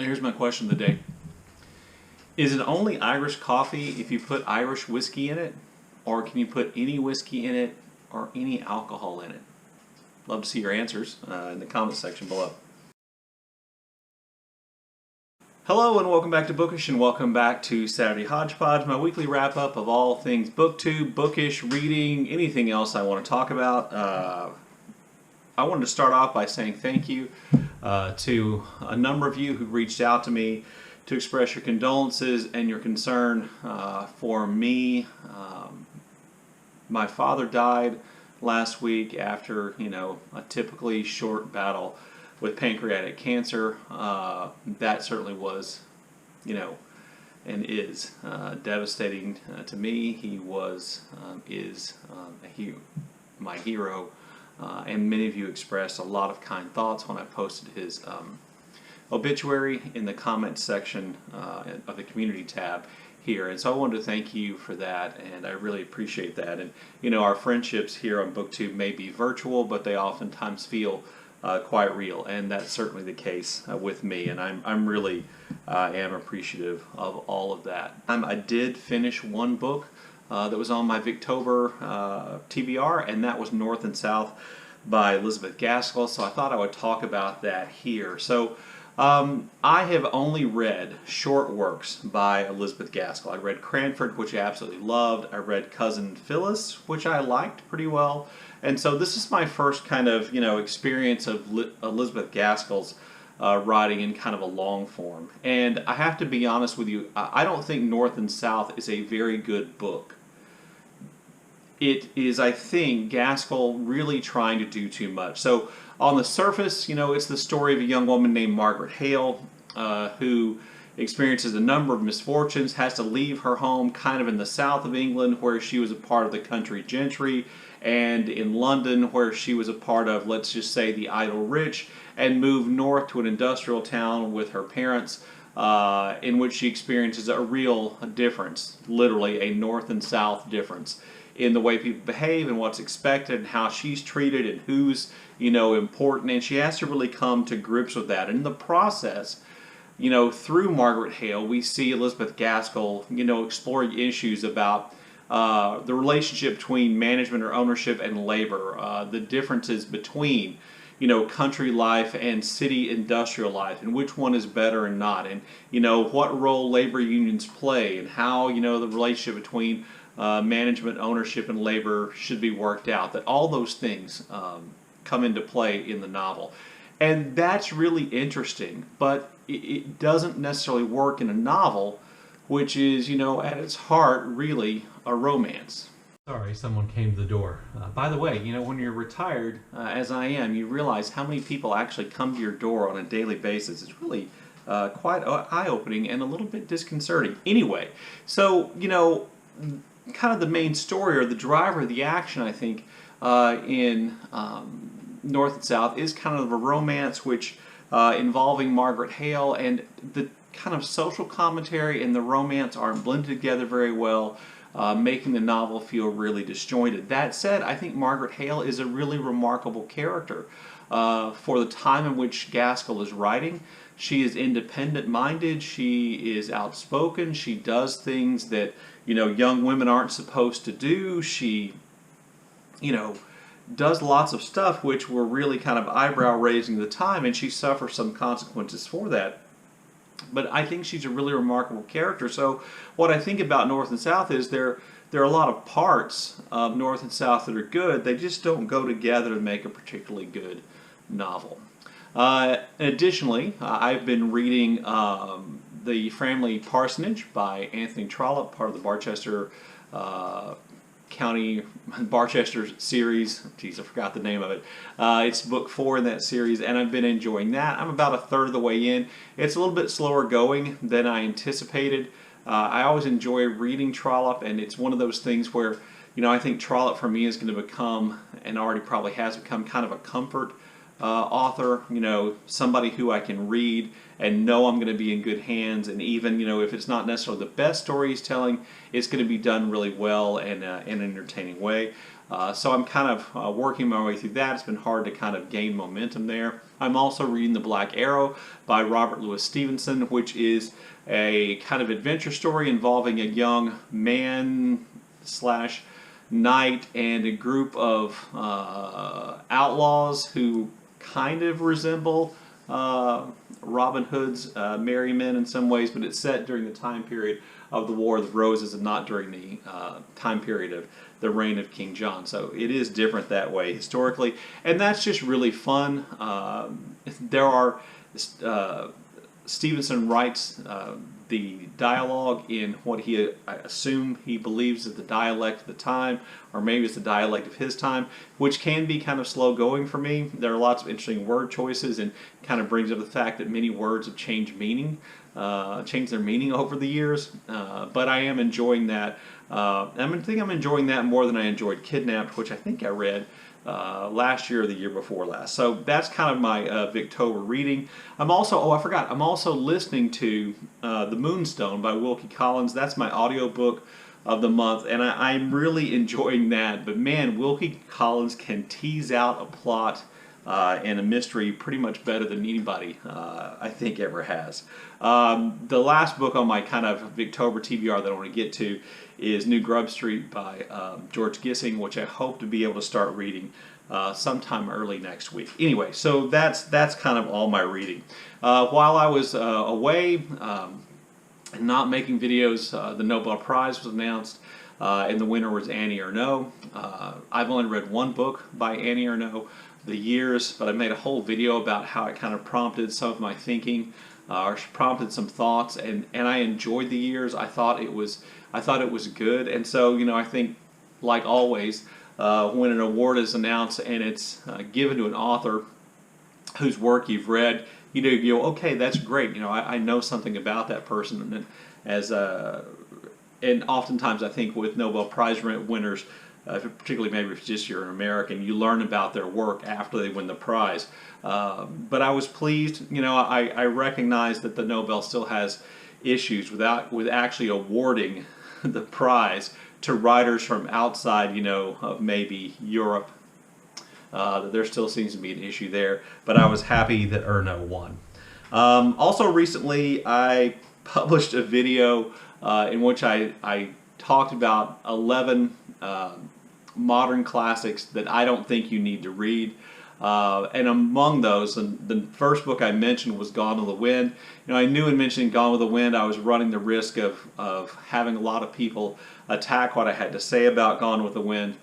Here's my question of the day. Is it only Irish coffee if you put Irish whiskey in it? Or can you put any whiskey in it or any alcohol in it? Love to see your answers in the comments section below. Hello and welcome back to Bookish, and welcome back to Saturday Hodgepodge, my weekly wrap-up of all things booktube, bookish, reading, anything else I want to talk about. I wanted to start off by saying thank you to a number of you who reached out to me to express your condolences and your concern for me. My father died last week after, a typically short battle with pancreatic cancer. That certainly was, and is devastating to me. He was, is my hero, and many of you expressed a lot of kind thoughts when I posted his obituary in the comments section of the community tab here, and so I wanted to thank you for that, and I really appreciate that. And our friendships here on BookTube may be virtual, but they oftentimes feel quite real, and that's certainly the case with me, and I'm really am appreciative of all of that. I did finish one book that was on my Victober TBR, and that was North and South by Elizabeth Gaskell, so I thought I would talk about that here. So I have only read short works by Elizabeth Gaskell. I read Cranford, which I absolutely loved. I read Cousin Phyllis, which I liked pretty well. And so this is my first kind of, experience of Elizabeth Gaskell's writing in kind of a long form. And I have to be honest with you, I don't think North and South is a very good book. It is, I think, Gaskell really trying to do too much. So on the surface, it's the story of a young woman named Margaret Hale who experiences a number of misfortunes, has to leave her home kind of in the south of England where she was a part of the country gentry, and in London where she was a part of, let's just say, the idle rich, and move north to an industrial town with her parents in which she experiences a real difference, literally a north and south difference in the way people behave and what's expected and how she's treated and who's, important, and she has to really come to grips with that. And in the process, through Margaret Hale, we see Elizabeth Gaskell, exploring issues about the relationship between management or ownership and labor, the differences between, country life and city industrial life, and which one is better and not, and, what role labor unions play, and how, the relationship between management, ownership, and labor should be worked out, that all those things come into play in the novel. And that's really interesting, but it doesn't necessarily work in a novel, which is, at its heart, really a romance. Sorry, someone came to the door. By the way, when you're retired, as I am, you realize how many people actually come to your door on a daily basis. It's really quite eye-opening and a little bit disconcerting. Anyway, so, kind of the main story or the driver of the action, I think, in North and South is kind of a romance which involving Margaret Hale, and the kind of social commentary and the romance aren't blended together very well, making the novel feel really disjointed. That said, I think Margaret Hale is a really remarkable character for the time in which Gaskell is writing. She is independent-minded, she is outspoken, she does things that, young women aren't supposed to do. She, does lots of stuff which were really kind of eyebrow-raising at the time, and she suffers some consequences for that. But I think she's a really remarkable character. So what I think about North and South is there are a lot of parts of North and South that are good. They just don't go together to make a particularly good novel. Additionally, I've been reading The Family Parsonage by Anthony Trollope, part of the Barchester series. Geez, I forgot the name of it. It's book 4 in that series, and I've been enjoying that. I'm about a third of the way in. It's a little bit slower going than I anticipated. I always enjoy reading Trollope, and it's one of those things where, I think Trollope for me is going to become, and already probably has become, kind of a comfort author, somebody who I can read and know I'm going to be in good hands, and even, if it's not necessarily the best story he's telling, it's going to be done really well and in an entertaining way. So I'm kind of working my way through that. It's been hard to kind of gain momentum there. I'm also reading The Black Arrow by Robert Louis Stevenson, which is a kind of adventure story involving a young man slash knight and a group of outlaws who kind of resemble Robin Hood's merry men in some ways, but it's set during the time period of the War of the Roses and not during the time period of the reign of King John. So it is different that way historically, and that's just really fun. There are Stevenson writes the dialogue in what I assume he believes is the dialect of the time, or maybe it's the dialect of his time, which can be kind of slow going for me. There are lots of interesting word choices, and kind of brings up the fact that many words have changed their meaning over the years. But I am enjoying that. I think I'm enjoying that more than I enjoyed Kidnapped, which I think I read last year or the year before last. So that's kind of my Victober reading. I'm also listening to The Moonstone by Wilkie Collins. That's my audiobook of the month, and I'm really enjoying that. But man, Wilkie Collins can tease out a plot and a mystery pretty much better than anybody I think ever has. The last book on my kind of Victober TBR that I want to get to is New Grub Street by George Gissing, which I hope to be able to start reading sometime early next week. Anyway, so that's kind of all my reading. While I was away and not making videos, the Nobel Prize was announced, and the winner was Annie Ernaux. I've only read one book by Annie Ernaux, The Years, but I made a whole video about how it kind of prompted some of my thinking, or prompted some thoughts, and I enjoyed The Years. I thought it was good, and so I think, like always, when an award is announced and it's given to an author whose work you've read, you go, okay, that's great. I know something about that person, and oftentimes I think with Nobel Prize winners, particularly maybe if just you're an American, you learn about their work after they win the prize. But I was pleased. I recognize that the Nobel still has issues with actually awarding the prize to writers from outside, of maybe Europe. There still seems to be an issue there, but I was happy that Ernaux won. Also recently, I published a video in which I talked about 11 modern classics that I don't think you need to read. And among those, the first book I mentioned was Gone with the Wind. I knew in mentioning Gone with the Wind I was running the risk of having a lot of people attack what I had to say about Gone with the Wind.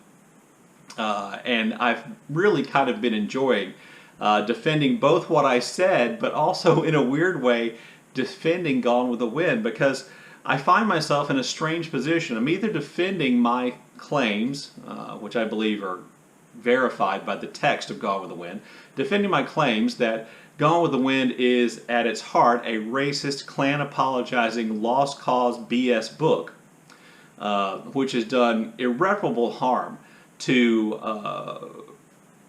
And I've really kind of been enjoying defending both what I said, but also in a weird way defending Gone with the Wind, because I find myself in a strange position. I'm either defending my claims, which I believe are verified by the text of Gone with the Wind, defending my claims that Gone with the Wind is at its heart a racist, Klan-apologizing, lost cause BS book, which has done irreparable harm to,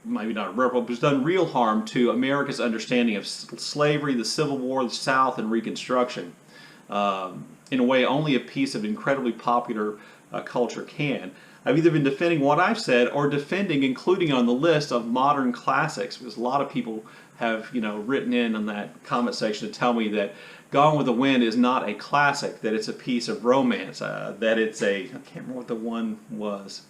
maybe not irreparable, but it's done real harm to America's understanding of slavery, the Civil War, the South, and Reconstruction, in a way only a piece of incredibly popular culture can. I've either been defending what I've said or defending including on the list of modern classics, because a lot of people have written in on that comment section to tell me that Gone with the Wind is not a classic, that it's a piece of romance, that it's I can't remember what the one was,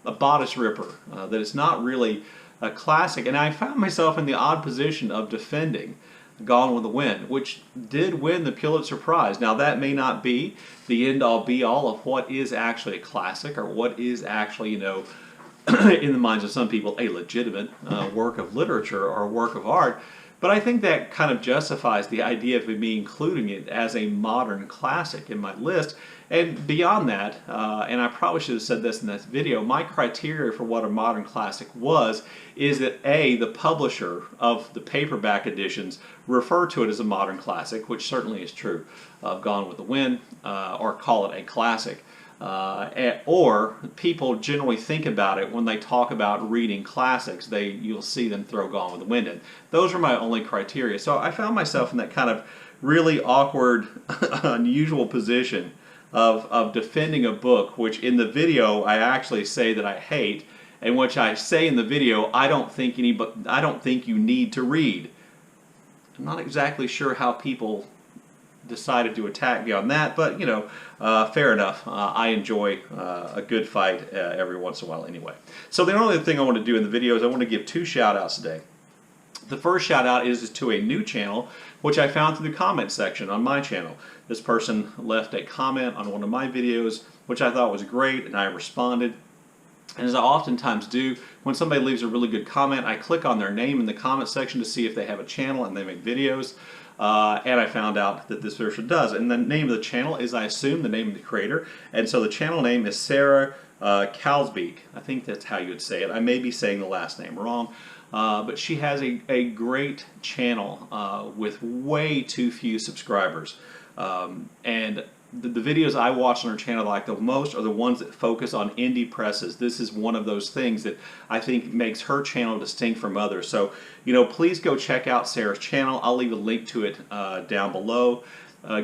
a bodice ripper, that it's not really a classic. And I found myself in the odd position of defending Gone with the Wind, which did win the Pulitzer Prize. Now that may not be the end-all be-all of what is actually a classic, or what is actually, in the minds of some people, a legitimate work of literature or work of art, but I think that kind of justifies the idea of me including it as a modern classic in my list. And beyond that, and I probably should have said this in this video, my criteria for what a modern classic is that A, the publisher of the paperback editions refer to it as a modern classic, which certainly is true of Gone with the Wind, or call it a classic. Or people generally think about it when they talk about reading classics, you'll see them throw Gone with the Wind in. Those are my only criteria. So I found myself in that kind of really awkward, unusual position of defending a book, which in the video I actually say that I hate, in which I say in the video, I don't think you need to read. I'm not exactly sure how people decided to attack me on that, but you know, fair enough. I enjoy a good fight every once in a while anyway. So the only thing I want to do in the video is I want to give 2 shout outs today. The first shout out is to a new channel which I found through the comment section on my channel. This person left a comment on one of my videos which I thought was great, and I responded. And as I oftentimes do, when somebody leaves a really good comment, I click on their name in the comment section to see if they have a channel and they make videos. And I found out that this person does. And the name of the channel is, I assume, the name of the creator. And so the channel name is Sarah Kalsbeek. I think that's how you would say it. I may be saying the last name wrong. But she has a great channel with way too few subscribers. And the videos I watch on her channel I like the most are the ones that focus on indie presses. This is one of those things that I think makes her channel distinct from others. So, you know, please go check out Sarah's channel. I'll leave a link to it down below.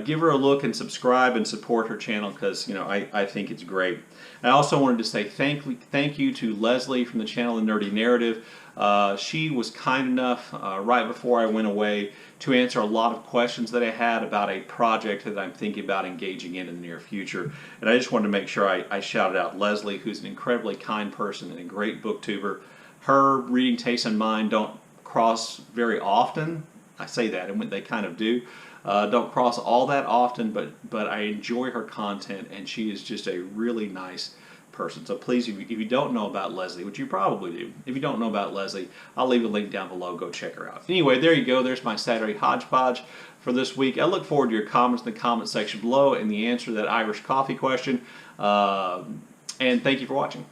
Give her a look and subscribe and support her channel because, you know, I think it's great. I also wanted to say thank you to Leslie from the channel The Nerdy Narrative. She was kind enough right before I went away to answer a lot of questions that I had about a project that I'm thinking about engaging in the near future. And I just wanted to make sure I shouted out Leslie, who's an incredibly kind person and a great booktuber. Her reading tastes and mine don't cross very often. I say that, and they kind of do. Don't cross all that often, but I enjoy her content, and she is just a really nice person. So please, if you don't know about Leslie, which you probably do, if you don't know about Leslie, I'll leave a link down below. Go check her out. Anyway, there you go. There's my Saturday hodgepodge for this week. I look forward to your comments in the comment section below and the answer to that Irish coffee question. And thank you for watching.